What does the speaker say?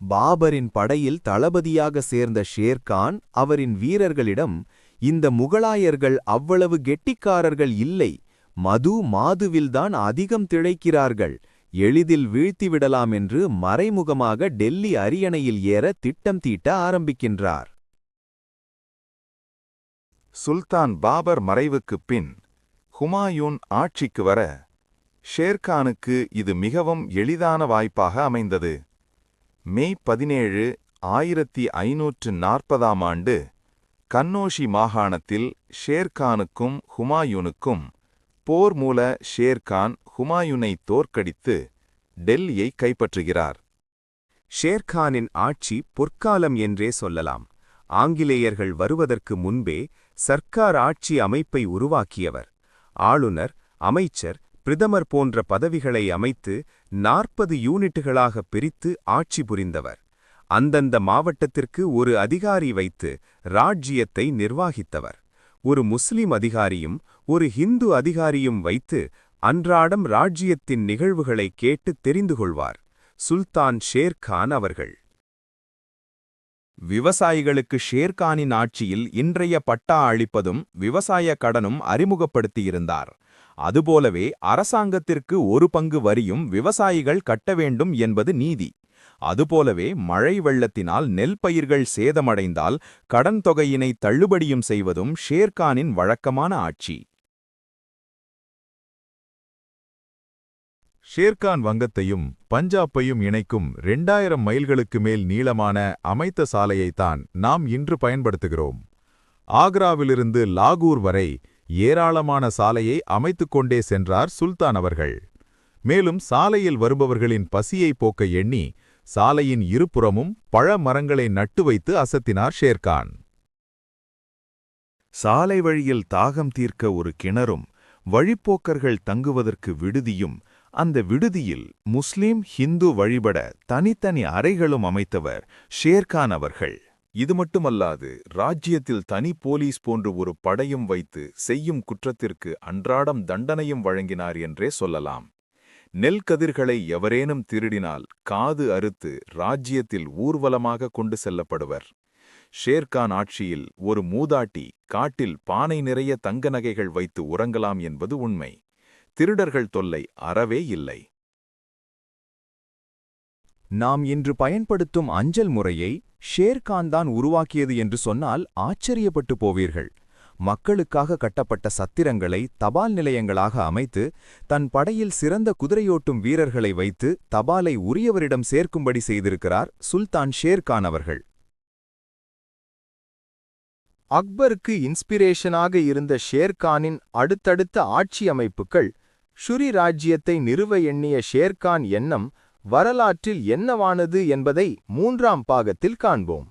பாபரின் படையில் தளபதியாக சேர்ந்த ஷேர்கான் அவரின் வீரர்களிடம், இந்த முகலாயர்கள் அவ்வளவு கெட்டிக்காரர்கள் இல்லை, மாதுவில்தான் அதிகம் திளைக்கிறார்கள், எளிதில் வீழ்த்திவிடலாம் என்று மறைமுகமாக டெல்லி அரியணையில் ஏற திட்டம் தீட்ட ஆரம்பிக்கின்றார். சுல்தான் பாபர் மறைவுக்குப் பின் ஹுமாயூன் ஆட்சிக்கு வர ஷேர்கானுக்கு இது மிகவும் எளிதான வாய்ப்பாக அமைந்தது. மே 17, 1540ஆம் ஆண்டு கன்னோஷி மாகாணத்தில் ஷேர்கானுக்கும் ஹுமாயூனுக்கும் போர் மூல ஷேர்கான் ஹுமாயூனை தோற்கடித்து டெல்லியை கைப்பற்றுகிறார். ஷேர்கானின் ஆட்சி பொற்காலம் என்றே சொல்லலாம். ஆங்கிலேயர்கள் வருவதற்கு முன்பே சர்க்கார் ஆட்சி அமைப்பை உருவாக்கியவர். ஆளுநர், அமைச்சர், பிரதமர் போன்ற பதவிகளை அமைத்து 40 யூனிட்டுகளாக பிரித்து ஆட்சி புரிந்தவர். அந்தந்த மாவட்டத்திற்கு ஒரு அதிகாரி வைத்து ராஜ்ஜியத்தை நிர்வாகித்தவர். ஒரு முஸ்லிம் அதிகாரியும் ஒரு ஹிந்து அதிகாரியும் வைத்து அன்றாடம் ராஜ்ஜியத்தின் நிகழ்வுகளை கேட்டு தெரிந்து கொள்வார் சுல்தான் ஷேர்கான் அவர்கள். விவசாயிகளுக்கு ஷேர்கானின் ஆட்சியில் இன்றைய பட்டா அளிப்பதும் விவசாய கடனும் அறிமுகப்படுத்தியிருந்தார். அதுபோலவே அரசாங்கத்திற்கு ஒரு பங்கு வரியும் விவசாயிகள் கட்ட வேண்டும் என்பது நீதி. அதுபோலவே மழை வெள்ளத்தினால் நெல் பயிர்கள் சேதமடைந்தால் கடன் தொகையினை தள்ளுபடியும் செய்வதும் ஷேர்கானின் வழக்கமான ஆட்சி. ஷேர்கான் வங்கத்தையும் பஞ்சாப்பையும் இணைக்கும் 2000 மைல்களுக்கு மேல் நீளமான அமைத்த சாலையைத்தான் நாம் இன்று பயன்படுத்துகிறோம். ஆக்ராவிலிருந்து லாகூர் வரை ஏராளமான சாலையை அமைத்துக் கொண்டே சென்றார் சுல்தான் அவர்கள். மேலும் சாலையில் வருபவர்களின் பசியை போக்க எண்ணி சாலையின் இருபுறமும் பழ மரங்களை நட்டு வைத்து அசத்தினார் ஷேர்கான். சாலை வழியில் தாகம் தீர்க்க ஒரு கிணறும், வழிப்போக்கர்கள் தங்குவதற்கு விடுதியும், அந்த விடுதியில் முஸ்லிம் ஹிந்து வழிபட தனித்தனி அறைகளும் அமைத்தவர் ஷேர்கான் அவர்கள். இது மட்டுமல்லாது ராஜ்யத்தில் தனி போலீஸ் போன்று ஒரு படையும் வைத்து செய்யும் குற்றத்திற்கு அன்றாடம் தண்டனையும் வழங்கினார் என்றே சொல்லலாம். நெல் கதிர்களை எவரேனும் திருடினால் காது அறுத்து ராஜ்யத்தில் ஊர்வலமாக கொண்டு செல்லப்படுவர். ஷேர்கான் ஆட்சியில் ஒரு மூதாட்டி காட்டில் பானை நிறைய தங்க நகைகள் வைத்து உறங்கலாம் என்பது உண்மை. திருடர்கள் தொல்லை அறவே இல்லை. நாம் இன்று பயன்படுத்தும் அஞ்சல் முறையை ஷேர்கான் தான் உருவாக்கியது என்று சொன்னால் ஆச்சரியப்பட்டு போவீர்கள். மக்களுக்காக கட்டப்பட்ட சத்திரங்களை தபால் நிலையங்களாக அமைத்து தன் படையில் சிறந்த குதிரையோட்டும் வீரர்களை வைத்து தபாலை உரியவரிடம் சேர்க்கும்படி செய்திருக்கிறார் சுல்தான் ஷேர்கான் அவர்கள். அக்பருக்கு இன்ஸ்பிரேஷனாக இருந்த ஷேர்கானின் அடுத்தடுத்த ஆட்சி அமைப்புகள் ஷுரி ராஜ்யத்தை நிறுவ எண்ணிய ஷேர்கான் எண்ணம் வரலாற்றில் என்னவானது என்பதை 3ஆம் பாகத்தில் காண்போம்.